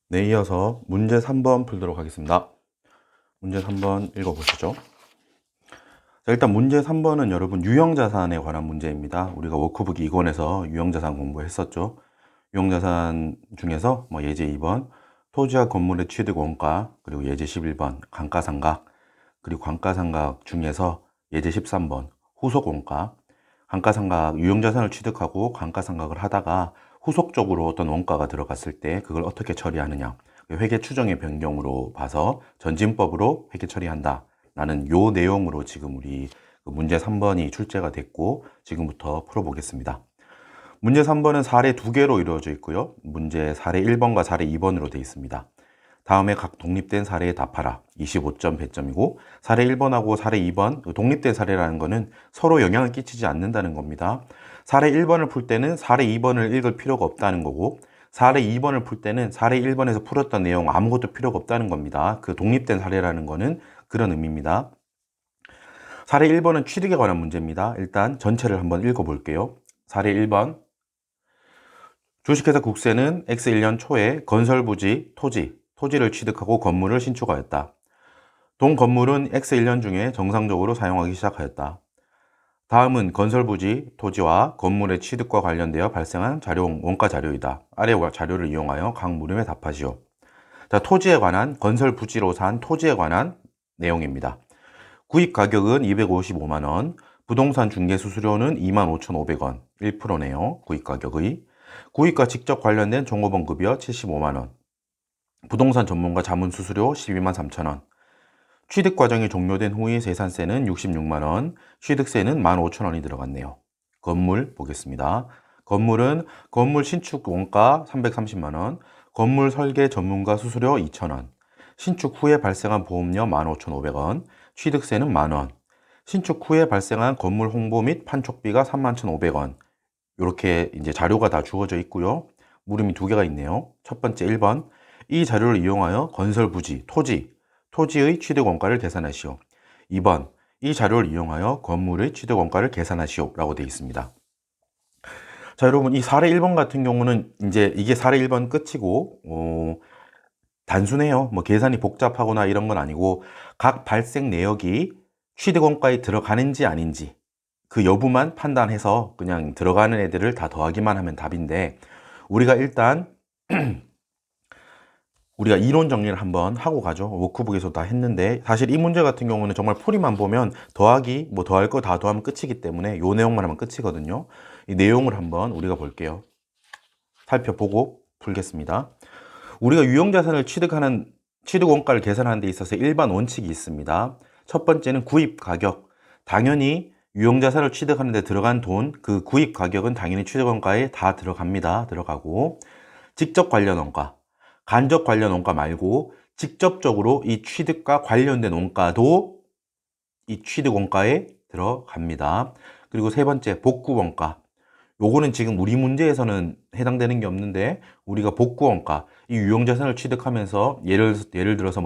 네, 이어서 문제 3번 풀도록 하겠습니다. 문제 3번 읽어보시죠. 자, 일단 문제 3번은 여러분 유형자산에 관한 문제입니다. 우리가 워크북 2권에서 유형자산 공부했었죠. 유형자산 중에서 예제 2번 토지와 건물의 취득 원가, 그리고 예제 11번 감가상각, 그리고 감가상각 중에서 예제 13번 후속 원가, 감가상각 유형자산을 취득하고 감가상각을 하다가 후속적으로 어떤 원가가 들어갔을 때 그걸 어떻게 처리하느냐, 회계 추정의 변경으로 봐서 전진법으로 회계 처리한다 라는 요 내용으로 지금 우리 문제 3번이 출제가 됐고 지금부터 풀어보겠습니다. 문제 3번은 사례 2개로 이루어져 있고요. 문제 사례 1번과 사례 2번으로 되어 있습니다. 다음에 각 독립된 사례에 답하라. 25점 배점이고, 사례 1번하고 사례 2번, 독립된 사례라는 거는 서로 영향을 끼치지 않는다는 겁니다. 사례 1번을 풀 때는 사례 2번을 읽을 필요가 없다는 거고, 사례 2번을 풀 때는 사례 1번에서 풀었던 내용 아무것도 필요가 없다는 겁니다. 그 독립된 사례라는 거는 그런 의미입니다. 사례 1번은 취득에 관한 문제입니다. 일단 전체를 한번 읽어볼게요. 사례 1번. 주식회사 국세는 X1년 초에 건설부지, 토지를 취득하고 건물을 신축하였다. 동 건물은 X1년 중에 정상적으로 사용하기 시작하였다. 다음은 건설부지, 토지와 건물의 취득과 관련되어 발생한 원가 자료이다. 아래 자료를 이용하여 각 물음에 답하시오. 자, 토지에 관한, 건설부지로 산 토지에 관한 내용입니다. 구입 가격은 255만원, 부동산 중개 수수료는 25,500원, 1%네요. 구입 가격의. 구입과 직접 관련된 종업원급여 75만원, 부동산 전문가 자문 수수료 12만 3천원, 취득 과정이 종료된 후의 세산세는 66만원, 취득세는 15,000원이 들어갔네요. 건물 보겠습니다. 건물은 건물 신축 원가 330만원, 건물 설계 전문가 수수료 2,000원, 신축 후에 발생한 보험료 15,500원, 취득세는 만원, 신축 후에 발생한 건물 홍보 및 판촉비가 31,500원. 이렇게 이제 자료가 다 주어져 있고요. 물음이 2개가 있네요. 첫 번째 1번. 이 자료를 이용하여 건설 부지, 토지의 취득 원가를 계산하시오. 2번. 이 자료를 이용하여 건물의 취득 원가를 계산하시오. 라고 되어 있습니다. 자, 여러분, 이 사례 1번 같은 경우는 이제 이게 사례 1번 끝이고, 단순해요. 계산이 복잡하거나 이런 건 아니고 각 발생 내역이 취득 원가에 들어가는지 아닌지 그 여부만 판단해서 그냥 들어가는 애들을 다 더하기만 하면 답인데, 우리가 일단 우리가 이론 정리를 한번 하고 가죠. 워크북에서 다 했는데 사실 이 문제 같은 경우는 정말 풀이만 보면 더하기 더할 거 다 더하면 끝이기 때문에 요 내용만 하면 끝이거든요. 이 내용을 한번 우리가 볼게요. 살펴보고 풀겠습니다. 우리가 유형자산을 취득 원가를 계산하는 데 있어서 일반 원칙이 있습니다. 첫 번째는 구입 가격. 당연히 유형자산을 취득하는 데 들어간 돈, 그 구입 가격은 당연히 취득 원가에 다 들어갑니다. 들어가고, 직접 관련 원가, 간접 관련 원가 말고 직접적으로 이 취득과 관련된 원가도 이 취득 원가에 들어갑니다. 그리고 세 번째, 복구 원가. 요거는 지금 우리 문제에서는 해당되는 게 없는데, 우리가 복구 원가, 이 유형자산을 취득하면서 예를 들어서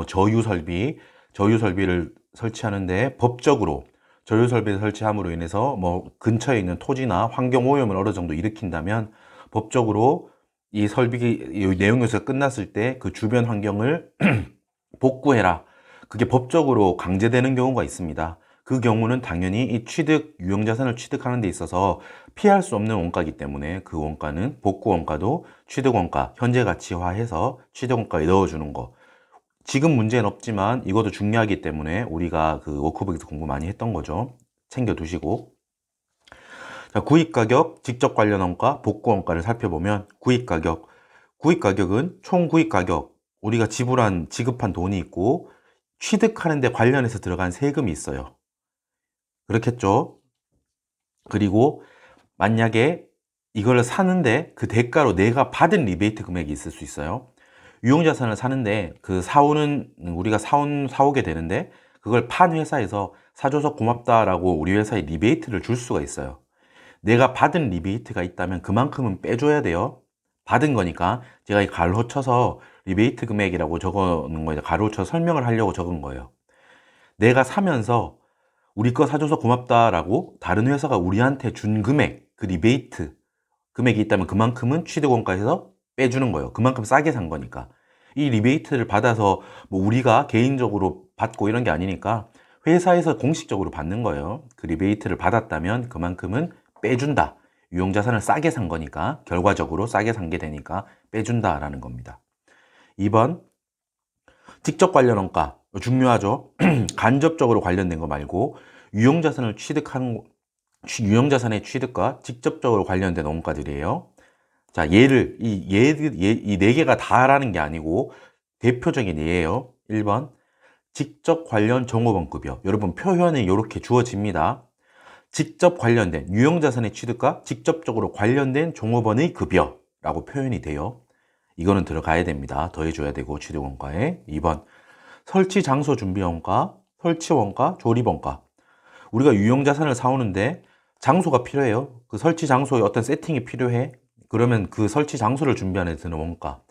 저유설비를 설치하는데 법적으로 저유설비를 설치함으로 인해서 근처에 있는 토지나 환경 오염을 어느 정도 일으킨다면 법적으로 이 내용 요소가 끝났을 때 그 주변 환경을 복구해라. 그게 법적으로 강제되는 경우가 있습니다. 그 경우는 당연히 이 유형자산을 취득하는 데 있어서 피할 수 없는 원가이기 때문에 그 원가는 복구 원가도 취득 원가, 현재 가치화해서 취득 원가에 넣어주는 거. 지금 문제는 없지만 이것도 중요하기 때문에 우리가 그 워크북에서 공부 많이 했던 거죠. 챙겨두시고. 자, 구입 가격, 직접 관련 원가, 복구 원가를 살펴보면 구입 가격은 총 구입 가격, 우리가 지급한 돈이 있고 취득하는 데 관련해서 들어간 세금이 있어요. 그렇겠죠? 그리고 만약에 이걸 사는데 그 대가로 내가 받은 리베이트 금액이 있을 수 있어요. 유형자산을 사는데 우리가 사오게 되는데 그걸 판 회사에서 사줘서 고맙다라고 우리 회사에 리베이트를 줄 수가 있어요. 내가 받은 리베이트가 있다면 그만큼은 빼줘야 돼요. 받은 거니까 제가 이 가로 쳐서 리베이트 금액이라고 적어놓은 거예요. 가로 쳐서 설명을 하려고 적은 거예요. 내가 사면서 우리 거 사줘서 고맙다라고 다른 회사가 우리한테 준 금액, 그 리베이트 금액이 있다면 그만큼은 취득원가에서 빼주는 거예요. 그만큼 싸게 산 거니까. 이 리베이트를 받아서 뭐 우리가 개인적으로 받고 이런 게 아니니까 회사에서 공식적으로 받는 거예요. 그 리베이트를 받았다면 그만큼은 빼준다. 유형자산을 싸게 산 거니까, 결과적으로 싸게 산 게 되니까 빼준다라는 겁니다. 2번, 직접 관련 원가. 중요하죠. 간접적으로 관련된 거 말고 유형자산을 취득한 유형자산의 취득과 직접적으로 관련된 원가들이에요. 자, 이 네 개가 다라는 게 아니고 대표적인 예예요. 1번, 직접 관련 종업원급여. 여러분, 표현이 이렇게 주어집니다. 직접 관련된 유형자산의 취득과 직접적으로 관련된 종업원의 급여라고 표현이 돼요. 이거는 들어가야 됩니다. 더해줘야 되고, 취득원가에. 2번, 설치 장소 준비원가, 설치원가, 조립원가. 우리가 유형자산을 사오는데 장소가 필요해요. 그 설치 장소에 어떤 세팅이 필요해. 그러면 그 설치 장소를 준비하는 데 드는 원가,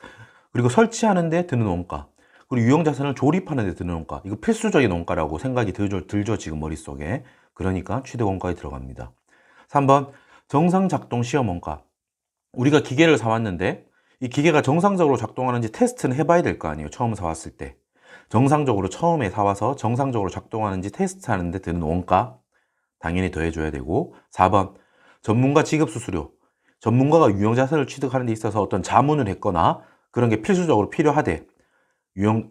그리고 설치하는 데 드는 원가, 그리고 유형자산을 조립하는 데 드는 원가. 이거 필수적인 원가라고 생각이 들죠, 지금 머릿속에. 그러니까 취득원가에 들어갑니다. 3번, 정상 작동 시험 원가. 우리가 기계를 사왔는데 이 기계가 정상적으로 작동하는지 테스트는 해봐야 될 거 아니에요. 처음 사왔을 때 정상적으로, 처음에 사와서 정상적으로 작동하는지 테스트하는 데 드는 원가 당연히 더해줘야 되고. 4번, 전문가 지급 수수료. 전문가가 유형자산을 취득하는 데 있어서 어떤 자문을 했거나 그런 게 필수적으로 필요하대.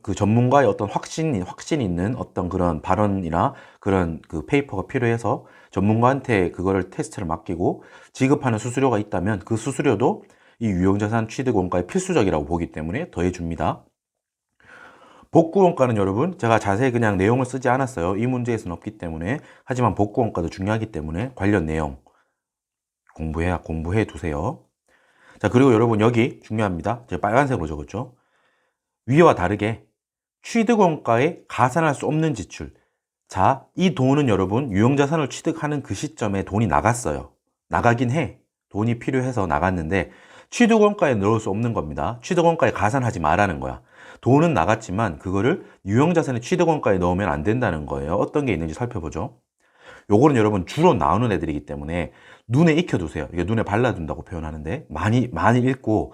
그 전문가의 어떤 확신 있는 어떤 그런 발언이나 그런 그 페이퍼가 필요해서 전문가한테 그거를 테스트를 맡기고 지급하는 수수료가 있다면 그 수수료도 이 유형자산 취득 원가의 필수적이라고 보기 때문에 더해줍니다. 복구 원가는 여러분, 제가 자세히 그냥 내용을 쓰지 않았어요. 이 문제에서는 없기 때문에. 하지만 복구 원가도 중요하기 때문에 관련 내용 공부해 두세요. 자, 그리고 여러분, 여기 중요합니다. 제가 빨간색으로 적었죠. 위와 다르게 취득원가에 가산할 수 없는 지출. 자, 이 돈은 여러분, 유형자산을 취득하는 그 시점에 돈이 나갔어요. 나가긴 해. 돈이 필요해서 나갔는데 취득원가에 넣을 수 없는 겁니다. 취득원가에 가산하지 말라는 거야. 돈은 나갔지만 그거를 유형자산의 취득원가에 넣으면 안 된다는 거예요. 어떤 게 있는지 살펴보죠. 요거는 여러분 주로 나오는 애들이기 때문에 눈에 익혀두세요. 이게 눈에 발라둔다고 표현하는데 많이 읽고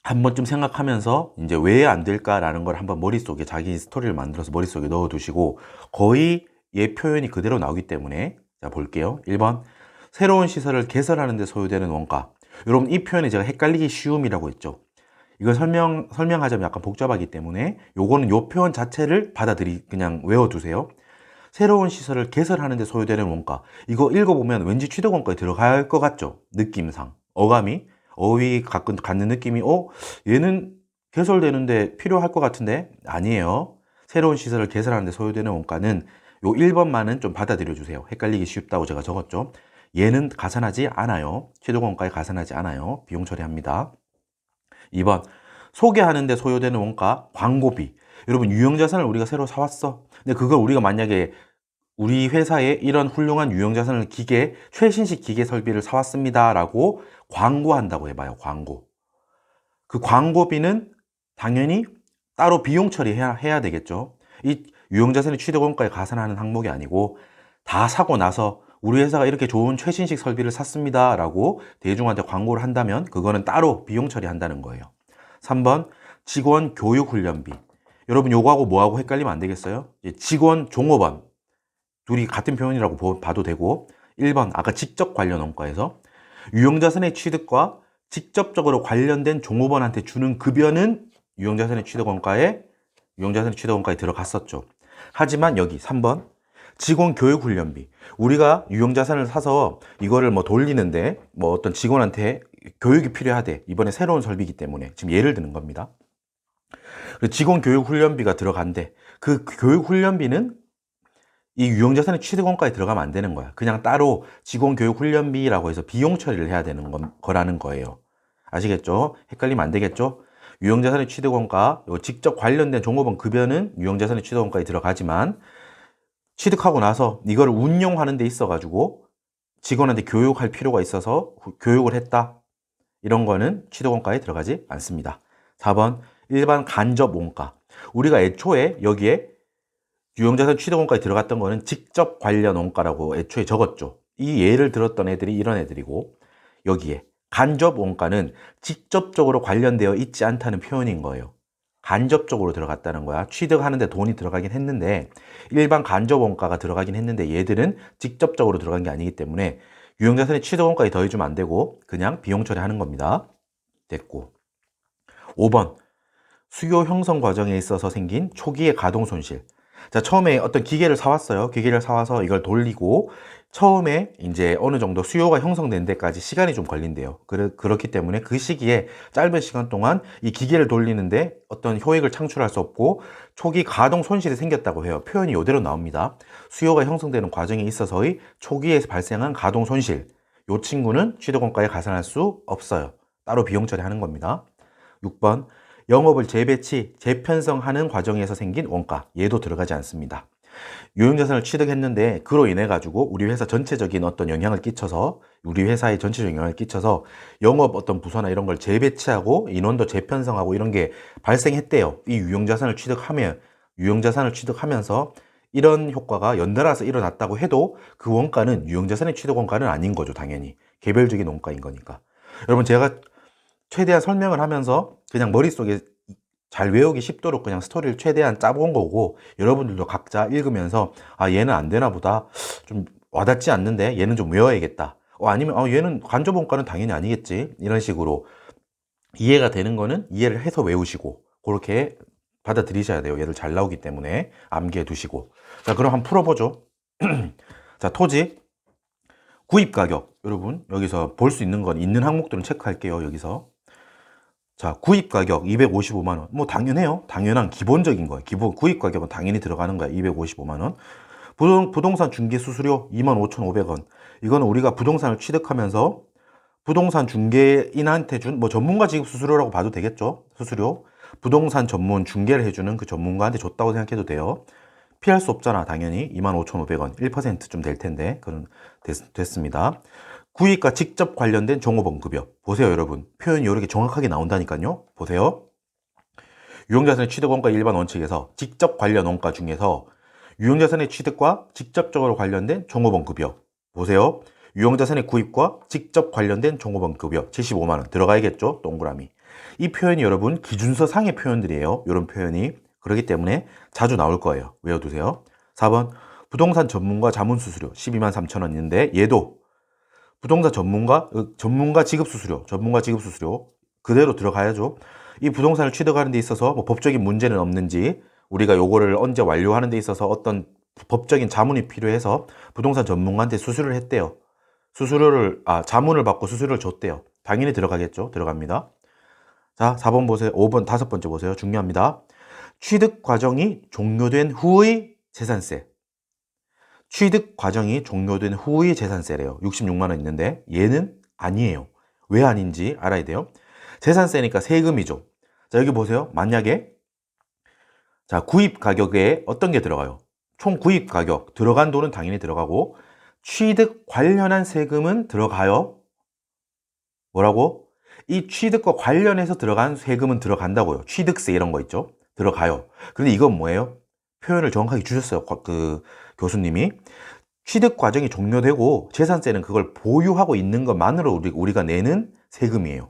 한 번쯤 생각하면서 이제 왜 안 될까라는 걸 한번 머릿속에, 자기 스토리를 만들어서 머릿속에 넣어두시고, 거의 얘 표현이 그대로 나오기 때문에. 자, 볼게요. 1번, 새로운 시설을 개설하는 데 소요되는 원가. 여러분, 이 표현이 제가 헷갈리기 쉬움이라고 했죠. 이걸 설명하자면 약간 복잡하기 때문에 요거는 요 표현 자체를 그냥 외워두세요. 새로운 시설을 개설하는 데 소요되는 원가. 이거 읽어보면 왠지 취득원가에 들어갈 것 같죠? 느낌상. 어휘 갖는 느낌이, 얘는 개설되는데 필요할 것 같은데? 아니에요. 새로운 시설을 개설하는 데 소요되는 원가는 요 1번만은 좀 받아들여 주세요. 헷갈리기 쉽다고 제가 적었죠. 얘는 가산하지 않아요. 취득원가에 가산하지 않아요. 비용 처리합니다. 2번, 소개하는 데 소요되는 원가, 광고비. 여러분, 유형자산을 우리가 새로 사왔어. 근데 그걸 우리가 만약에 우리 회사에 이런 훌륭한 유형자산을 최신식 기계 설비를 사왔습니다 라고 광고한다고 해봐요. 광고. 그 광고비는 당연히 따로 비용 처리해야 되겠죠. 이 유형자산의 취득원가에 가산하는 항목이 아니고, 다 사고 나서 우리 회사가 이렇게 좋은 최신식 설비를 샀습니다 라고 대중한테 광고를 한다면 그거는 따로 비용 처리한다는 거예요. 3번, 직원 교육 훈련비. 여러분, 요거하고 뭐하고 헷갈리면 안 되겠어요? 직원 종업원 둘이 같은 표현이라고 봐도 되고. 1번, 아까 직접 관련 원가에서 유형자산의 취득과 직접적으로 관련된 종업원한테 주는 급여는 유형자산의 취득원가에 들어갔었죠. 하지만 여기 3번, 직원 교육 훈련비. 우리가 유형자산을 사서 이거를 뭐 돌리는데 뭐 어떤 직원한테 교육이 필요하대. 이번에 새로운 설비이기 때문에 지금 예를 드는 겁니다. 직원 교육 훈련비가 들어간대. 그 교육 훈련비는 이 유형자산의 취득원가에 들어가면 안 되는 거야. 그냥 따로 직원교육훈련비라고 해서 비용 처리를 해야 되는 거라는 거예요. 아시겠죠? 헷갈리면 안 되겠죠? 유형자산의 취득원가, 직접 관련된 종업원 급여는 유형자산의 취득원가에 들어가지만 취득하고 나서 이걸 운용하는 데 있어가지고 직원한테 교육할 필요가 있어서 교육을 했다. 이런 거는 취득원가에 들어가지 않습니다. 4번, 일반 간접 원가. 우리가 애초에 여기에 유형자산 취득원가에 들어갔던 거는 직접 관련 원가라고 애초에 적었죠. 이 예를 들었던 애들이 이런 애들이고, 여기에 간접 원가는 직접적으로 관련되어 있지 않다는 표현인 거예요. 간접적으로 들어갔다는 거야. 취득하는데 돈이 들어가긴 했는데 일반 간접 원가가 들어가긴 했는데 얘들은 직접적으로 들어간 게 아니기 때문에 유형자산의 취득 원가에 더해주면 안 되고 그냥 비용 처리하는 겁니다. 됐고 5번 수요 형성 과정에 있어서 생긴 초기의 가동 손실. 자, 처음에 어떤 기계를 사왔어요. 기계를 사와서 이걸 돌리고 처음에 이제 어느 정도 수요가 형성된 데까지 시간이 좀 걸린대요. 그렇기 때문에 그 시기에 짧은 시간 동안 이 기계를 돌리는데 어떤 효익을 창출할 수 없고 초기 가동 손실이 생겼다고 해요. 표현이 이대로 나옵니다. 수요가 형성되는 과정에 있어서의 초기에 발생한 가동 손실. 이 친구는 취득원가에 가산할 수 없어요. 따로 비용 처리하는 겁니다. 6번 영업을 재배치, 재편성하는 과정에서 생긴 원가, 얘도 들어가지 않습니다. 유형자산을 취득했는데 그로 인해 가지고 우리 회사 전체적인 어떤 영향을 끼쳐서 우리 회사의 전체적인 영향을 끼쳐서 영업 어떤 부서나 이런 걸 재배치하고 인원도 재편성하고 이런 게 발생했대요. 이 유형자산을 취득하면서 이런 효과가 연달아서 일어났다고 해도 그 원가는 유형자산의 취득 원가는 아닌 거죠. 당연히 개별적인 원가인 거니까. 여러분 제가 최대한 설명을 하면서 그냥 머릿속에 잘 외우기 쉽도록 그냥 스토리를 최대한 짜본 거고 여러분들도 각자 읽으면서 아 얘는 안 되나 보다 좀 와닿지 않는데 얘는 좀 외워야겠다 아니면 얘는 간접원가는 당연히 아니겠지 이런 식으로 이해가 되는 거는 이해를 해서 외우시고 그렇게 받아들이셔야 돼요. 얘를 잘 나오기 때문에 암기해 두시고 자 그럼 한번 풀어보죠. 자 토지 구입가격 여러분 여기서 볼 수 있는 건 있는 항목들은 체크할게요. 여기서 자, 구입 가격 255만 원. 뭐 당연해요. 당연한 기본적인 거예요. 기본 구입 가격은 당연히 들어가는 거야. 255만 원. 부동산 중개 수수료 25,500원. 이거는 우리가 부동산을 취득하면서 부동산 중개인한테 준 뭐 전문가 지급 수수료라고 봐도 되겠죠. 수수료. 부동산 전문 중개를 해주는 그 전문가한테 줬다고 생각해도 돼요. 피할 수 없잖아. 당연히 25,500원. 1%좀 될 텐데. 그건 됐습니다. 구입과 직접 관련된 종업원 급여. 보세요, 여러분. 표현이 이렇게 정확하게 나온다니까요. 보세요. 유형자산의 취득원가 일반 원칙에서 직접 관련 원가 중에서 유형자산의 취득과 직접적으로 관련된 종업원 급여. 보세요. 유형자산의 구입과 직접 관련된 종업원 급여 75만 원 들어가야겠죠? 동그라미. 이 표현이 여러분 기준서 상의 표현들이에요. 이런 표현이. 그렇기 때문에 자주 나올 거예요. 외워두세요. 4번 부동산 전문가 자문 수수료 12만 3천 원인데 얘도 부동산 전문가 지급 수수료 그대로 들어가야죠. 이 부동산을 취득하는 데 있어서 뭐 법적인 문제는 없는지 우리가 요거를 언제 완료하는 데 있어서 어떤 법적인 자문이 필요해서 부동산 전문가한테 수수료를 했대요. 자문을 받고 수수료를 줬대요. 당연히 들어가겠죠. 들어갑니다. 자, 4번 보세요. 5번 다섯 번째 보세요. 중요합니다. 취득 과정이 종료된 후의 재산세. 취득 과정이 종료된 후의 재산세래요. 66만 원 있는데 얘는 아니에요. 왜 아닌지 알아야 돼요. 재산세니까 세금이죠. 자, 여기 보세요. 만약에 자, 구입 가격에 어떤 게 들어가요? 총 구입 가격 들어간 돈은 당연히 들어가고 취득 관련한 세금은 들어가요. 뭐라고? 이 취득과 관련해서 들어간 세금은 들어간다고요. 취득세 이런 거 있죠. 들어가요. 그런데 이건 뭐예요? 표현을 정확하게 주셨어요. 그 교수님이. 취득 과정이 종료되고 재산세는 그걸 보유하고 있는 것만으로 우리가 내는 세금이에요.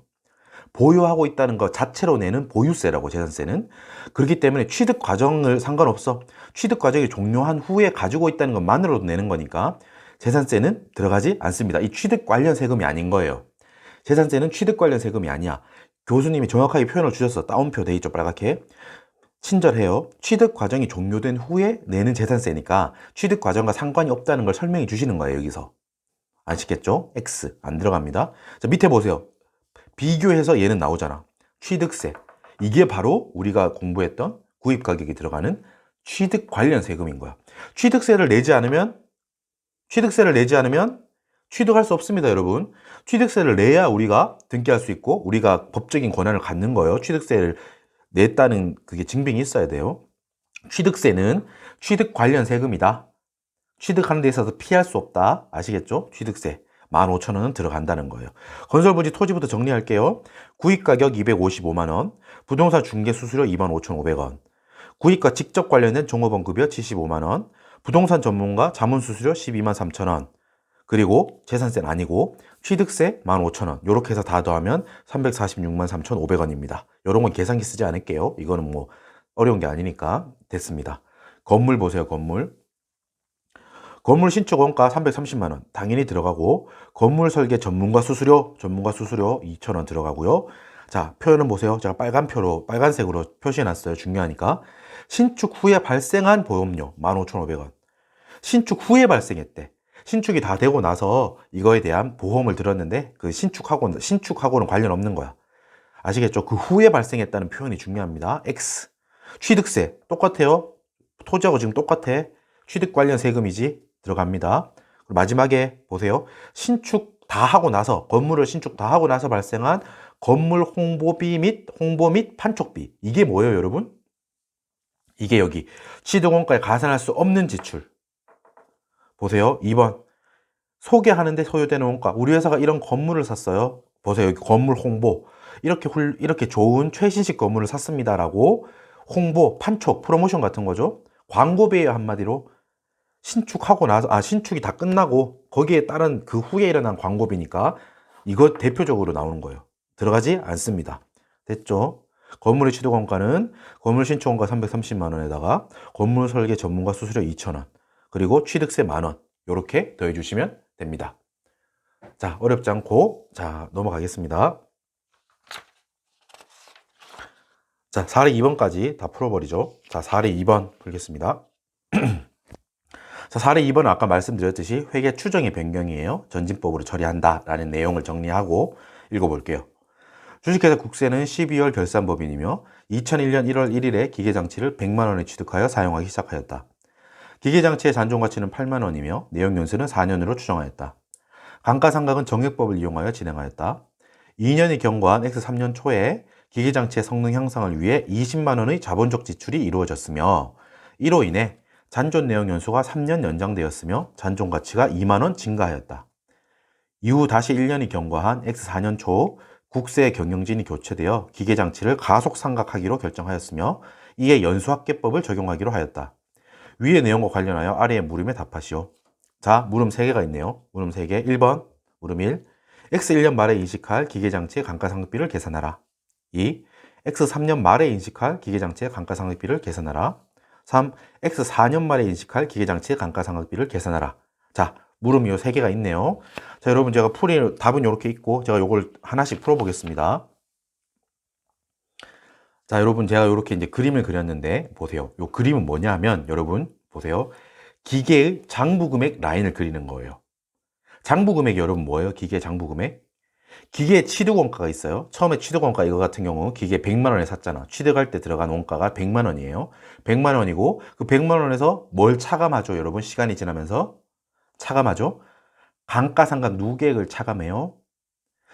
보유하고 있다는 것 자체로 내는 보유세라고 재산세는. 그렇기 때문에 취득 과정을 상관없어. 취득 과정이 종료한 후에 가지고 있다는 것만으로도 내는 거니까 재산세는 들어가지 않습니다. 이 취득 관련 세금이 아닌 거예요. 재산세는 취득 관련 세금이 아니야. 교수님이 정확하게 표현을 주셨어. 따옴표 돼 있죠, 빨갛게. 친절해요. 취득 과정이 종료된 후에 내는 재산세니까 취득 과정과 상관이 없다는 걸 설명해 주시는 거예요, 여기서. 아시겠죠? X 안 들어갑니다. 자, 밑에 보세요. 비교해서 얘는 나오잖아. 취득세. 이게 바로 우리가 공부했던 구입 가격이 들어가는 취득 관련 세금인 거야. 취득세를 내지 않으면 취득할 수 없습니다, 여러분. 취득세를 내야 우리가 등기할 수 있고 우리가 법적인 권한을 갖는 거예요. 취득세를 냈다는 그게 증빙이 있어야 돼요. 취득세는 취득 관련 세금이다. 취득하는 데 있어서 피할 수 없다. 아시겠죠? 취득세 15,000원은 들어간다는 거예요. 건설부지 토지부터 정리할게요. 구입가격 255만 원, 부동산 중개 수수료 25,500원, 구입과 직접 관련된 종업원 급여 75만 원, 부동산 전문가 자문 수수료 12만 3천 원. 그리고 재산세는 아니고 취득세 15,000원 요렇게 해서 다 더하면 346만 3,500원입니다. 요런 건 계산기 쓰지 않을게요. 이거는 뭐 어려운 게 아니니까 됐습니다. 건물 보세요. 건물 신축 원가 330만 원 당연히 들어가고 건물 설계 전문가 수수료 2,000원 들어가고요. 자, 표현은 보세요. 제가 빨간색으로 표시해 놨어요. 중요하니까. 신축 후에 발생한 보험료 15,500원. 신축 후에 발생했대. 신축이 다 되고 나서 이거에 대한 보험을 들었는데 그 신축하고는 관련 없는 거야. 아시겠죠? 그 후에 발생했다는 표현이 중요합니다. X. 취득세 똑같아요. 토지하고 지금 똑같아. 취득 관련 세금이지. 들어갑니다. 그리고 마지막에 보세요. 신축 다 하고 나서 건물을 신축 다 하고 나서 발생한 건물 홍보 및 판촉비. 이게 뭐예요, 여러분? 이게 여기 취득원가에 가산할 수 없는 지출. 보세요. 2번. 소개하는데 소요되는 원가. 우리 회사가 이런 건물을 샀어요. 보세요. 여기 건물 홍보. 이렇게 좋은 최신식 건물을 샀습니다라고 홍보, 판촉, 프로모션 같은 거죠. 광고비예요, 한마디로. 신축하고 나서, 신축이 다 끝나고 거기에 따른 그 후에 일어난 광고비니까 이거 대표적으로 나오는 거예요. 들어가지 않습니다. 됐죠? 건물의 취득원가는 건물 신축원가 330만 원에다가 건물 설계 전문가 수수료 2,000원 그리고 취득세 만원 이렇게 더해주시면 됩니다. 자, 어렵지 않고 자 넘어가겠습니다. 자, 사례 2번까지 다 풀어버리죠. 자, 사례 2번 풀겠습니다. 자, 사례 2번은 아까 말씀드렸듯이 회계 추정의 변경이에요. 전진법으로 처리한다라는 내용을 정리하고 읽어볼게요. 주식회사 국세는 12월 결산법인이며 2001년 1월 1일에 기계장치를 100만 원에 취득하여 사용하기 시작하였다. 기계장치의 잔존가치는 8만 원이며 내용연수는 4년으로 추정하였다. 감가상각은 정액법을 이용하여 진행하였다. 2년이 경과한 X 3년 초에 기계장치의 성능 향상을 위해 20만 원의 자본적 지출이 이루어졌으며 이로 인해 잔존 내용 연수가 3년 연장되었으며 잔존 가치가 2만 원 증가하였다. 이후 다시 1년이 경과한 X 4년 초 국세 경영진이 교체되어 기계장치를 가속 상각하기로 결정하였으며 이에 연수합계법을 적용하기로 하였다. 위의 내용과 관련하여 아래의 물음에 답하시오. 자, 물음 3개가 있네요. 물음 3개. 1번, 물음 1. X 1년 말에 인식할 기계장치의 감가상각비를 계산하라. 2. X 3년 말에 인식할 기계장치의 감가상각비를 계산하라. 3. X 4년 말에 인식할 기계장치의 감가상각비를 계산하라. 자, 물음이 요 3개가 있네요. 자, 여러분 제가 답은 이렇게 있고 제가 요걸 하나씩 풀어보겠습니다. 자, 여러분 제가 이렇게 이제 그림을 그렸는데 보세요. 요 그림은 뭐냐면 여러분 보세요. 기계의 장부금액 라인을 그리는 거예요. 장부금액이 여러분 뭐예요? 기계 장부금액? 기계에 취득원가가 있어요. 처음에 취득원가 이거 같은 경우 기계 100만 원에 샀잖아. 취득할 때 들어간 원가가 100만 원이에요. 100만 원이고 그 100만 원에서 뭘 차감하죠? 여러분 시간이 지나면서 차감하죠. 감가상각 누계액을 차감해요.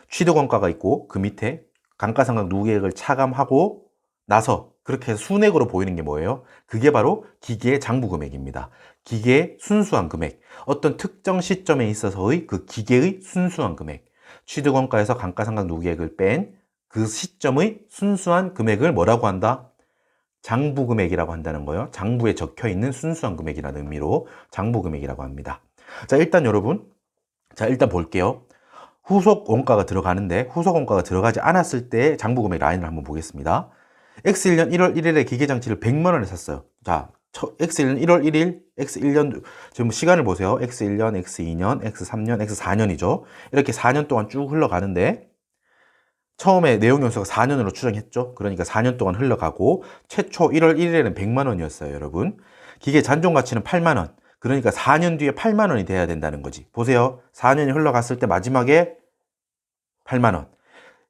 취득원가가 있고 그 밑에 감가상각 누계액을 차감하고 나서 그렇게 해서 순액으로 보이는 게 뭐예요? 그게 바로 기계의 장부금액입니다. 기계의 순수한 금액, 어떤 특정 시점에 있어서의 그 기계의 순수한 금액, 취득원가에서 감가상각 누계액을 뺀 그 시점의 순수한 금액을 뭐라고 한다? 장부금액이라고 한다는 거예요. 장부에 적혀있는 순수한 금액이라는 의미로 장부금액이라고 합니다. 자, 일단 여러분, 일단 볼게요. 후속 원가가 들어가는데 후속 원가가 들어가지 않았을 때 장부금액 라인을 한번 보겠습니다. X1년 1월 1일에 기계장치를 100만 원에 샀어요. 자, X1년 1월 1일, X1년, 지금 시간을 보세요. X1년, X2년, X3년, X4년이죠. 이렇게 4년 동안 쭉 흘러가는데 처음에 내용 연수가 4년으로 추정했죠. 그러니까 4년 동안 흘러가고 최초 1월 1일에는 100만 원이었어요, 여러분. 기계 잔존 가치는 8만 원. 그러니까 4년 뒤에 8만 원이 돼야 된다는 거지. 보세요. 4년이 흘러갔을 때 마지막에 8만 원.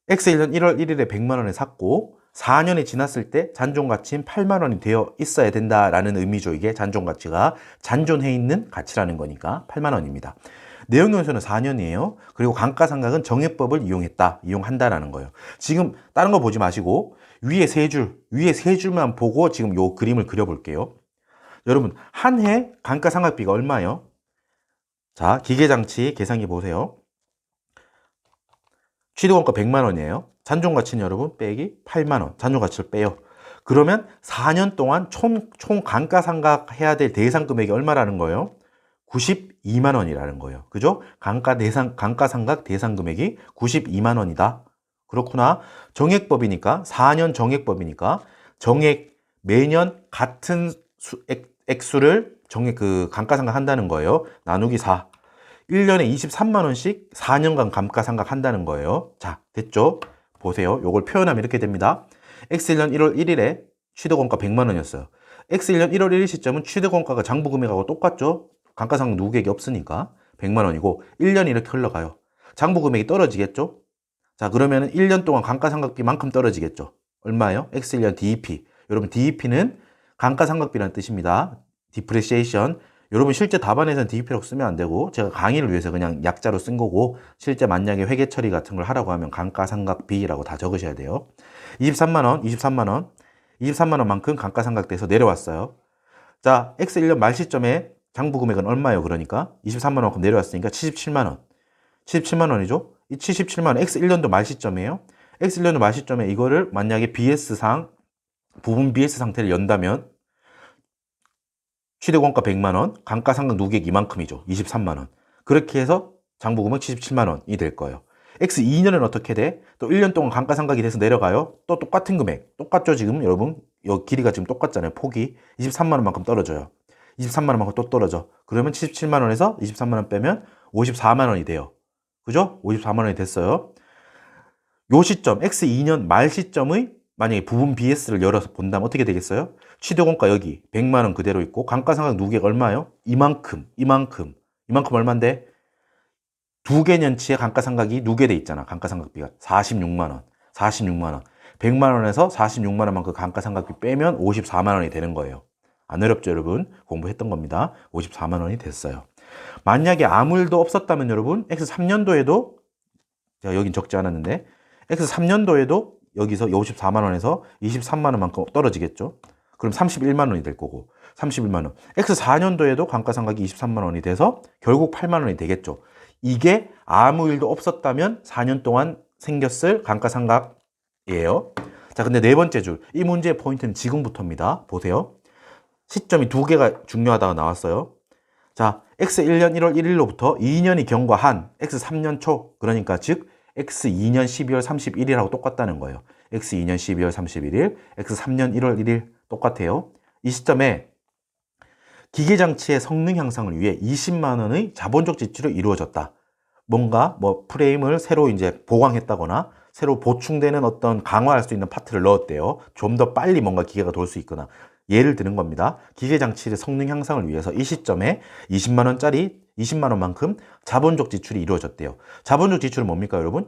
X1년 1월 1일에 100만 원에 샀고 4년이 지났을 때 잔존 가치인 8만 원이 되어 있어야 된다라는 의미죠. 이게 잔존 가치가 잔존해 있는 가치라는 거니까 8만 원입니다. 내용 연수는 4년이에요. 그리고 감가상각은 정액법을 이용한다라는 거예요. 지금 다른 거 보지 마시고 위에 세 줄만 보고 지금 요 그림을 그려볼게요. 여러분, 한 해 감가상각비가 얼마예요? 자, 기계장치 계산기 보세요. 취득원가 100만 원이에요. 잔존가치는 여러분 빼기 8만 원. 잔존가치를 빼요. 그러면 4년 동안 총 감가상각 해야 될 대상 금액이 얼마라는 거예요? 92만 원이라는 거예요. 그죠? 감가상각 대상 금액이 92만 원이다. 그렇구나. 정액법이니까 4년 정액법이니까 정액 매년 같은 액수를 감가상각 한다는 거예요. 나누기 4. 1년에 23만 원씩 4년간 감가상각 한다는 거예요. 자, 됐죠? 보세요. 요걸 표현하면 이렇게 됩니다. X1년 1월 1일에 취득원가 100만 원이었어요. X1년 1월 1일 시점은 취득원가가 장부금액하고 똑같죠? 감가상각 누계액이 없으니까 100만 원이고 1년이 이렇게 흘러가요. 장부금액이 떨어지겠죠? 자, 그러면 1년 동안 감가상각비만큼 떨어지겠죠? 얼마예요? X1년 DEP. 여러분 DEP는 감가상각비라는 뜻입니다. Depreciation. 여러분 실제 답안에서는 DEP라고 쓰면 안 되고 제가 강의를 위해서 그냥 약자로 쓴 거고 실제 만약에 회계 처리 같은 걸 하라고 하면 감가상각비라고 다 적으셔야 돼요. 23만 원만큼 감가상각돼서 내려왔어요. 자, X1년 말 시점에 장부금액은 얼마예요? 그러니까 23만 원만큼 내려왔으니까 77만 원. 77만 원이죠? 이 77만 원 X1년도 말 시점이에요. X1년도 말 시점에 이거를 만약에 부분 BS 상태를 연다면 취득원가 100만 원, 감가상각 누계액 이만큼이죠. 23만 원. 그렇게 해서 장부금액 77만 원이 될 거예요. X2년은 어떻게 돼? 또 1년 동안 감가상각이 돼서 내려가요. 또 똑같은 금액. 똑같죠, 지금 여러분? 이 길이가 지금 똑같잖아요. 폭이 23만 원만큼 떨어져요. 23만 원만큼 또 떨어져. 그러면 77만 원에서 23만 원 빼면 54만 원이 돼요. 그죠? 54만 원이 됐어요. 요 시점, X2년 말 시점의 만약에 부분 BS를 열어서 본다면 어떻게 되겠어요? 취득원가 여기 100만 원 그대로 있고 감가상각 누계액 얼마예요? 이만큼 얼마인데? 두 개년치의 감가상각이 누계돼 있잖아. 감가상각비가 46만 원. 100만 원에서 46만 원만큼 감가상각비 빼면 54만 원이 되는 거예요. 안 어렵죠, 여러분? 공부했던 겁니다. 54만 원이 됐어요. 만약에 아무 일도 없었다면 여러분 X3년도에도 제가 여긴 적지 않았는데 X3년도에도 여기서 54만 원에서 23만 원만큼 떨어지겠죠. 그럼 31만 원이 될 거고 31만 원. X4년도에도 감가상각이 23만 원이 돼서 결국 8만 원이 되겠죠. 이게 아무 일도 없었다면 4년 동안 생겼을 감가상각이에요. 자, 근데 네 번째 줄. 이 문제의 포인트는 지금부터입니다. 보세요. 시점이 두 개가 중요하다고 나왔어요. 자, X1년 1월 1일로부터 2년이 경과한 X3년 초, 그러니까 즉 X2년 12월 31일하고 똑같다는 거예요. X2년 12월 31일, X3년 1월 1일 똑같아요. 이 시점에 기계장치의 성능 향상을 위해 20만 원의 자본적 지출이 이루어졌다. 뭔가 프레임을 새로 이제 보강했다거나 새로 보충되는 어떤 강화할 수 있는 파트를 넣었대요. 좀 더 빨리 뭔가 기계가 돌 수 있거나. 예를 드는 겁니다. 기계장치의 성능 향상을 위해서 이 시점에 20만 원만큼 자본적 지출이 이루어졌대요. 자본적 지출은 뭡니까, 여러분?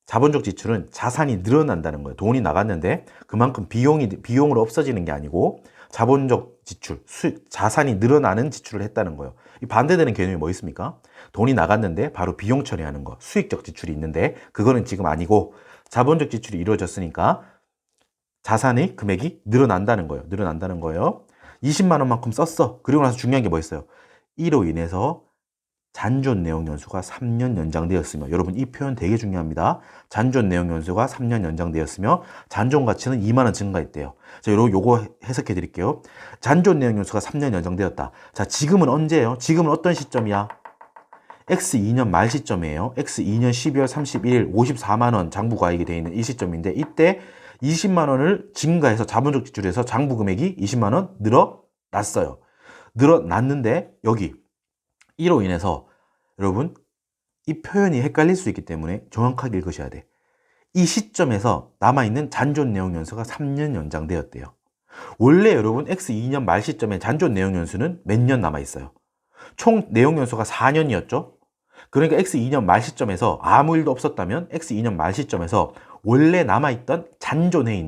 자본적 지출은 자산이 늘어난다는 거예요. 돈이 나갔는데 그만큼 비용으로 없어지는 게 아니고 자본적 지출, 자산이 늘어나는 지출을 했다는 거예요. 이 반대되는 개념이 뭐 있습니까? 돈이 나갔는데 바로 비용 처리하는 거, 수익적 지출이 있는데 그거는 지금 아니고 자본적 지출이 이루어졌으니까 자산의 금액이 늘어난다는 거예요. 20만 원만큼 썼어. 그리고 나서 중요한 게 뭐 있어요? 이로 인해서 잔존 내용 연수가 3년 연장되었으며, 여러분 이 표현 되게 중요합니다. 잔존 내용 연수가 3년 연장되었으며 잔존 가치는 2만 원 증가했대요. 자, 요거 해석해 드릴게요. 잔존 내용 연수가 3년 연장되었다. 자, 지금은 언제예요? 지금은 어떤 시점이야? X2년 말 시점이에요. X2년 12월 31일 54만 원 장부가액이 되어 있는 이 시점인데 이때 20만 원을 증가해서 자본적 지출에서 장부 금액이 20만 원 늘어났어요. 늘어났는데 여기 이로 인해서 여러분 이 표현이 헷갈릴 수 있기 때문에 정확하게 읽으셔야 돼. 이 시점에서 남아있는 잔존 내용 연수가 3년 연장되었대요. 원래 여러분 X2년 말 시점에 잔존 내용 연수는 몇 년 남아있어요? 총 내용 연수가 4년이었죠? 그러니까 X2년 말 시점에서 아무 일도 없었다면 X2년 말 시점에서 원래 남아있던 잔존하고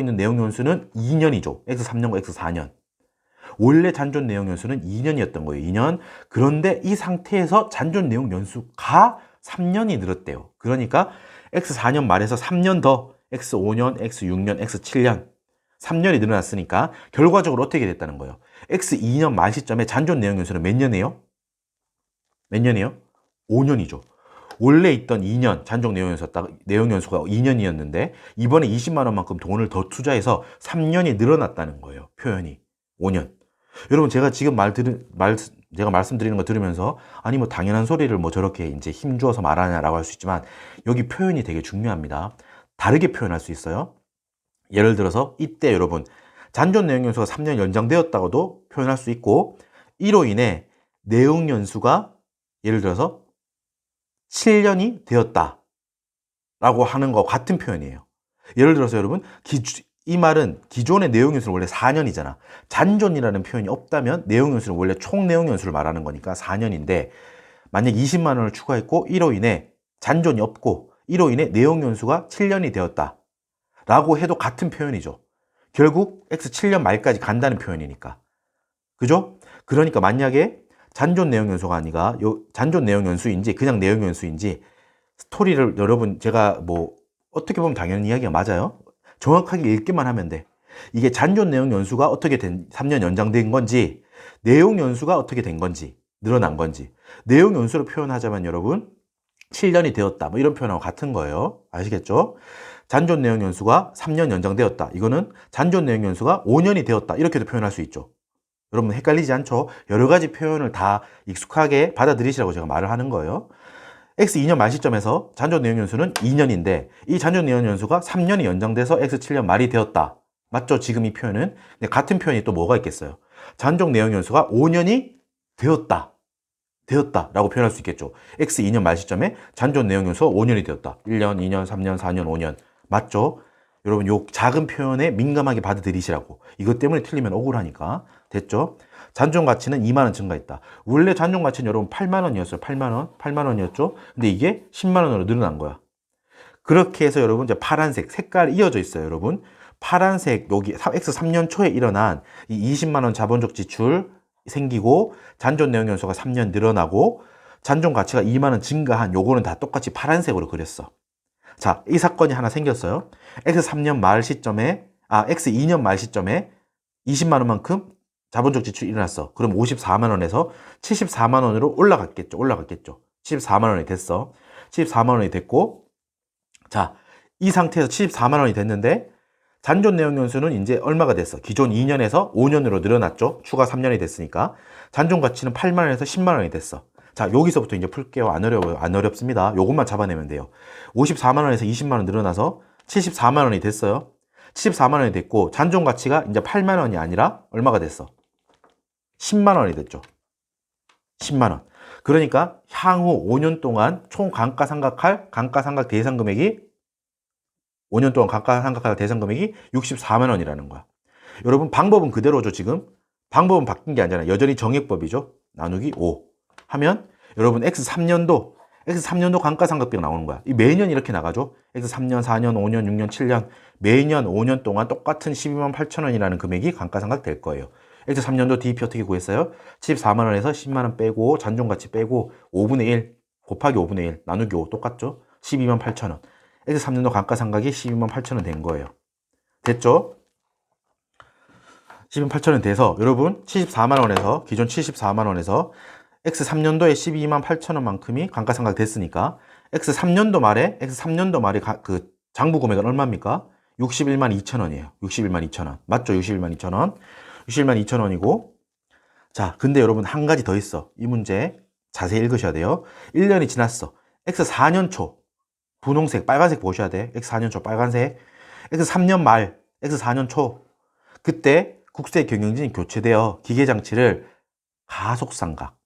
있는 내용 연수는 2년이죠. X3년과 X4년. 원래 잔존 내용 연수는 2년이었던 거예요. 2년. 그런데 이 상태에서 잔존 내용 연수가 3년이 늘었대요. 그러니까 X4년 말에서 3년 더 X5년, X6년, X7년 3년이 늘어났으니까 결과적으로 어떻게 됐다는 거예요? X2년 말 시점에 잔존 내용 연수는 몇 년이에요? 5년이죠. 원래 있던 2년 잔존 내용 연수가 2년이었는데 이번에 20만 원만큼 돈을 더 투자해서 3년이 늘어났다는 거예요. 표현이 5년. 여러분 제가 지금 제가 말씀드리는 거 들으면서 아니 뭐 당연한 소리를 뭐 저렇게 이제 힘주어서 말하냐라고 할 수 있지만 여기 표현이 되게 중요합니다. 다르게 표현할 수 있어요. 예를 들어서 이때 여러분 잔존 내용 연수가 3년 연장되었다고도 표현할 수 있고 이로 인해 내용 연수가 예를 들어서 7년이 되었다 라고 하는 거 같은 표현이에요. 예를 들어서 여러분 이 말은 기존의 내용 연수는 원래 4년이잖아. 잔존이라는 표현이 없다면 내용 연수는 원래 총 내용 연수를 말하는 거니까 4년인데 만약 20만 원을 추가했고 이로 인해 잔존이 없고 이로 인해 내용 연수가 7년이 되었다 라고 해도 같은 표현이죠. 결국 X 7년 말까지 간다는 표현이니까. 그죠? 그러니까 만약에 잔존 내용 연수가 아니라 잔존 내용 연수인지 그냥 내용 연수인지 스토리를 여러분 제가 뭐 어떻게 보면 당연히 이야기가 맞아요. 정확하게 읽기만 하면 돼. 이게 잔존 내용 연수가 어떻게 3년 연장된 건지 내용 연수가 어떻게 된 건지 늘어난 건지 내용 연수로 표현하자면 여러분 7년이 되었다 뭐 이런 표현하고 같은 거예요. 아시겠죠? 잔존 내용 연수가 3년 연장되었다. 이거는 잔존 내용 연수가 5년이 되었다. 이렇게도 표현할 수 있죠. 여러분 헷갈리지 않죠? 여러 가지 표현을 다 익숙하게 받아들이시라고 제가 말을 하는 거예요. X 2년 말 시점에서 잔존 내용 연수는 2년인데 이 잔존 내용 연수가 3년이 연장돼서 X 7년 말이 되었다. 맞죠? 지금 이 표현은. 근데 같은 표현이 또 뭐가 있겠어요? 잔존 내용 연수가 5년이 되었다. 라고 표현할 수 있겠죠. X 2년 말 시점에 잔존 내용 연수가 5년이 되었다. 1년, 2년, 3년, 4년, 5년. 맞죠? 여러분 요 작은 표현에 민감하게 받아들이시라고. 이것 때문에 틀리면 억울하니까. 됐죠? 잔존 가치는 2만 원 증가했다. 원래 잔존 가치는 여러분 8만 원이었어요. 8만 원. 8만 원이었죠? 근데 이게 10만 원으로 늘어난 거야. 그렇게 해서 여러분 이제 파란색 색깔 이어져 있어요, 여러분. 파란색 여기 X 3년 초에 일어난 이 20만 원 자본적 지출 생기고 잔존 내용 연수가 3년 늘어나고 잔존 가치가 2만 원 증가한 요거는 다 똑같이 파란색으로 그렸어. 자, 이 사건이 하나 생겼어요. X 3년 말 시점에 X 2년 말 시점에 20만 원만큼 자본적 지출이 일어났어. 그럼 54만 원에서 74만 원으로 올라갔겠죠. 74만 원이 됐어. 74만 원이 됐고 자, 이 상태에서 74만 원이 됐는데 잔존 내용 연수는 이제 얼마가 됐어? 기존 2년에서 5년으로 늘어났죠. 추가 3년이 됐으니까. 잔존 가치는 8만 원에서 10만 원이 됐어. 자, 여기서부터 이제 풀게요. 안 어려워요. 안 어렵습니다. 요것만 잡아내면 돼요. 54만 원에서 20만 원 늘어나서 74만 원이 됐어요. 74만 원이 됐고 잔존 가치가 이제 8만 원이 아니라 얼마가 됐어? 10만 원이 됐죠. 10만 원. 그러니까 향후 5년 동안 총 감가상각할 감가상각 대상 금액이 5년 동안 감가상각할 대상 금액이 64만 원이라는 거야. 여러분 방법은 그대로죠. 지금 방법은 바뀐 게 아니잖아요. 여전히 정액법이죠. 나누기 5 하면 여러분 X3년도 감가상각비가 나오는 거야. 이 매년 이렇게 나가죠. X3년, 4년, 5년, 6년, 7년 매년 5년 동안 똑같은 12만 8천 원이라는 금액이 감가상각 될 거예요. X3년도 DEP 어떻게 구했어요? 74만 원에서 10만 원 빼고 잔존가치 빼고 5분의 1 곱하기 5분의 1 나누기 5 똑같죠? 12만 8천 원. X3년도 감가상각이 12만 8천 원 된 거예요. 됐죠? 12만 8천 원 돼서 여러분 74만 원에서 기존 74만 원에서 X3년도에 12만 8천 원만큼이 감가상각 됐으니까 X3년도 말에 그 장부 금액은 얼마입니까? 61만 2천 원이에요. 61만 2천 원. 맞죠? 61만 2천 원. 61만 2천 원이고 자, 근데 여러분 한 가지 더 있어. 이 문제 자세히 읽으셔야 돼요. 1년이 지났어. X4년 초 분홍색, 빨간색 보셔야 돼. X4년 초 빨간색. X3년 말, X4년 초 그때 국세 경영진이 교체되어 기계장치를 가속상각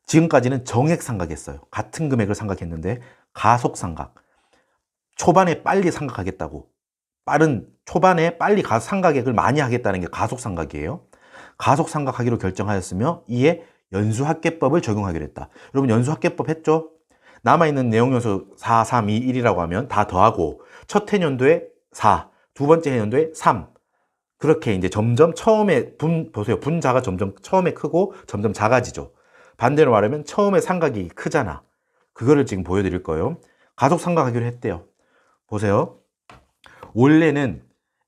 지금까지는 정액상각했어요. 같은 금액을 상각했는데 가속상각 초반에 빨리 상각하겠다고 초반에 빨리 상각액을 많이 하겠다는 게 가속상각이에요. 가속상각하기로 결정하였으며 이에 연수합계법을 적용하기로 했다. 여러분 연수합계법 했죠? 남아있는 내용연수 4, 3, 2, 1이라고 하면 다 더하고 첫 해년도에 4, 두 번째 해년도에 3 그렇게 이제 점점 처음에 보세요. 분자가 점점 처음에 크고 점점 작아지죠. 반대로 말하면 처음에 상각이 크잖아. 그거를 지금 보여드릴 거예요. 가속상각하기로 했대요. 보세요. 원래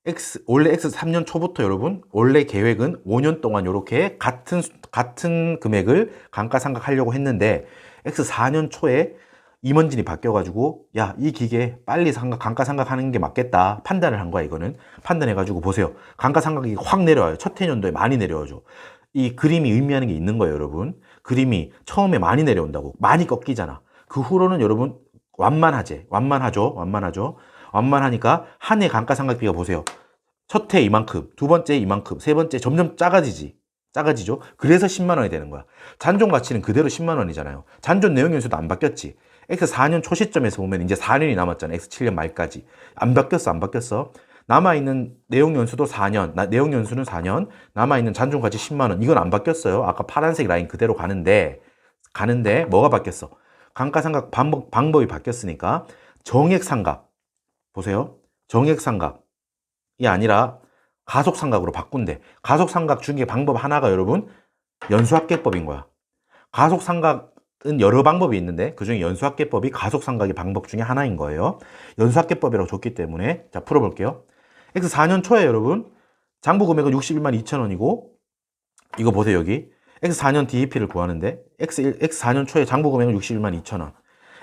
X 3년 초부터 여러분 원래 계획은 5년 동안 이렇게 같은 금액을 감가상각하려고 했는데 X 4년 초에 임원진이 바뀌어가지고 야, 이 기계 빨리 감가상각하는 게 맞겠다 판단을 한 거야. 이거는 판단해가지고 보세요. 감가상각이 확 내려와요. 첫 해년도에 많이 내려와죠. 이 그림이 의미하는 게 있는 거예요, 여러분. 그림이 처음에 많이 내려온다고. 많이 꺾이잖아. 그 후로는 여러분 완만하죠. 완만하니까 한 해 감가상각비가 보세요. 첫 해 이만큼, 두 번째 이만큼, 세 번째 점점 작아지죠. 그래서 10만 원이 되는 거야. 잔존 가치는 그대로 10만 원이잖아요. 잔존 내용 연수도 안 바뀌었지. X 4년 초 시점에서 보면 이제 4년이 남았잖아. X 7년 말까지. 안 바뀌었어. 남아있는 내용 연수도 4년, 내용 연수는 4년, 남아있는 잔존 가치 10만 원. 이건 안 바뀌었어요. 아까 파란색 라인 그대로 가는데 뭐가 바뀌었어? 감가상각 방법이 바뀌었으니까 정액상각. 보세요. 정액상각이 아니라 가속상각으로 바꾼대. 가속상각 중에 방법 하나가 여러분 연수합계법인 거야. 가속상각은 여러 방법이 있는데 그중에 연수합계법이 가속상각의 방법 중에 하나인 거예요. 연수합계법이라고 줬기 때문에 자 풀어볼게요. X 4년 초에 여러분 장부금액은 61만 2천 원이고 이거 보세요 여기 X 4년 DEP를 구하는데 X 4년 초에 장부금액은 61만 2천 원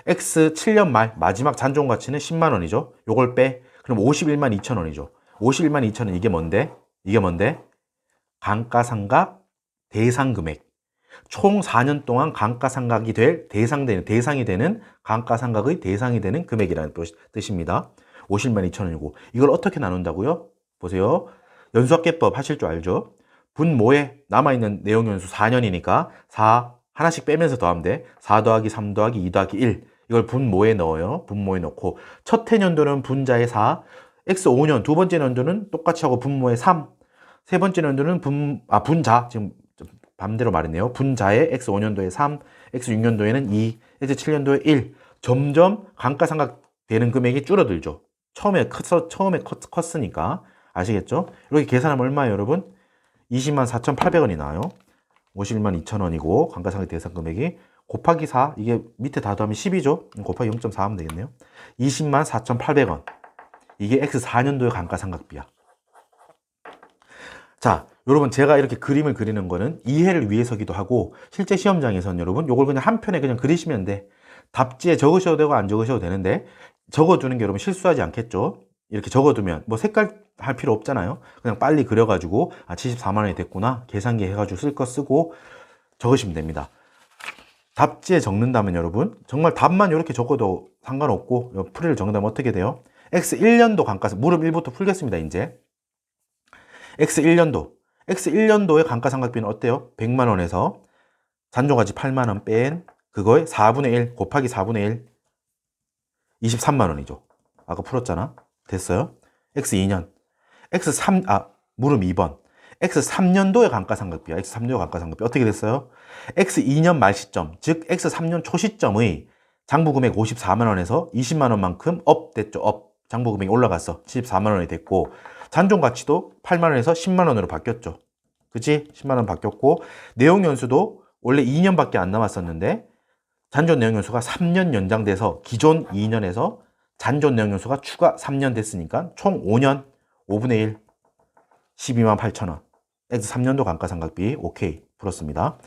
X 7년 말 마지막 잔존가치는 10만 원이죠. 요걸 빼 그럼 51만 2천 원이죠. 51만 2천 원 이게 뭔데? 감가상각 대상금액. 총 4년 동안 감가상각이 될 대상이 되는 감가상각의 대상이 되는 금액이라는 뜻입니다. 50만 2천 원이고 이걸 어떻게 나눈다고요? 보세요. 연수합계법 하실 줄 알죠? 분모에 남아있는 내용 연수 4년이니까 4 하나씩 빼면서 더하면 돼. 4 더하기 3 더하기 2 더하기 1 이걸 분모에 넣어요. 분모에 넣고 첫 해년도는 분자에 4 X 5년 두 번째 년도는 똑같이 하고 분모에 3 세 번째 년도는 분자 지금 반대로 말했네요. 분자에 X 5년도에 3 X 6년도에는 2 X 7년도에 1 점점 감가상각 되는 금액이 줄어들죠. 처음에 컸으니까 아시겠죠? 이렇게 계산하면 얼마예요 여러분? 20만 4,800원이 나와요. 51만 2천 원이고 감가상각 대상 금액이 곱하기 4 이게 밑에 다 더하면 10이죠. 곱하기 0.4 하면 되겠네요. 20만 4,800원 이게 X 4년도의 감가상각비야. 자 여러분 제가 이렇게 그림을 그리는 거는 이해를 위해서기도 하고 실제 시험장에서는 여러분 요걸 그냥 한 편에 그냥 그리시면 돼. 답지에 적으셔도 되고 안 적으셔도 되는데 적어두는 게 여러분 실수하지 않겠죠? 이렇게 적어두면 뭐 색깔 할 필요 없잖아요. 그냥 빨리 그려가지고 74만 원이 됐구나 계산기 해가지고 쓸 거 쓰고 적으시면 됩니다. 답지에 적는다면 여러분 정말 답만 이렇게 적어도 상관없고 풀이를 적는다면 어떻게 돼요? X 1년도 감가상 무릎 1부터 풀겠습니다. 이제 X 1년도의 감가상각비는 어때요? 100만 원에서 잔존가치 8만 원 뺀 그거의 4분의 1 곱하기 4분의 1 23만 원이죠. 아까 풀었잖아. 됐어요? X 2년 무릎 2번 X 3년도의 감가상각비야. X 3년도 감가상각비 어떻게 됐어요? X 2년 말 시점 즉 X 3년 초 시점의 장부금액 54만 원에서 20만 원만큼 업 됐죠. 장부금액이 올라갔어. 74만 원이 됐고 잔존가치도 8만 원에서 10만 원으로 바뀌었죠. 그치? 10만 원 바뀌었고 내용 연수도 원래 2년밖에 안 남았었는데 잔존 내용 연수가 3년 연장돼서 기존 2년에서 잔존 내용 연수가 추가 3년 됐으니까 총 5년 5분의 1 12만 8천 원. X 3년도 감가상각비 오케이 풀었습니다.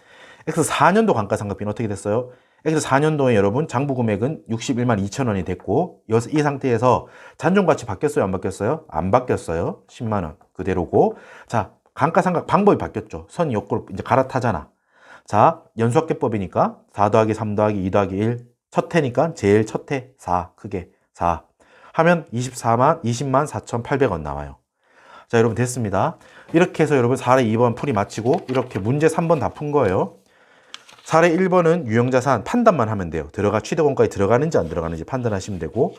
X 4년도 감가상각비는 어떻게 됐어요? X 4년도에 여러분 장부금액은 61만 2천 원이 됐고 이 상태에서 잔존가치 바뀌었어요? 안 바뀌었어요? 안 바뀌었어요. 10만 원 그대로고 자 감가상각 방법이 바뀌었죠. 선 옆으로 이제 갈아타잖아. 자 연수합계법이니까 4 더하기 3 더하기 2 더하기 1 첫 해니까 제일 첫 해 4 크게 4 하면 20만 4,800원 나와요. 자 여러분 됐습니다. 이렇게 해서 여러분 사례 2번 풀이 마치고 이렇게 문제 3번 다 푼 거예요. 사례 1번은 유형자산 판단만 하면 돼요. 취득원가에 들어가는지 안 들어가는지 판단하시면 되고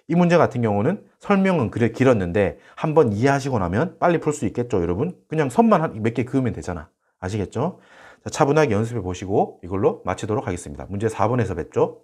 이 문제 같은 경우는 설명은 그래 길었는데 한번 이해하시고 나면 빨리 풀 수 있겠죠 여러분? 그냥 선만 몇 개 그으면 되잖아. 아시겠죠? 자, 차분하게 연습해 보시고 이걸로 마치도록 하겠습니다. 문제 4번에서 뵙죠.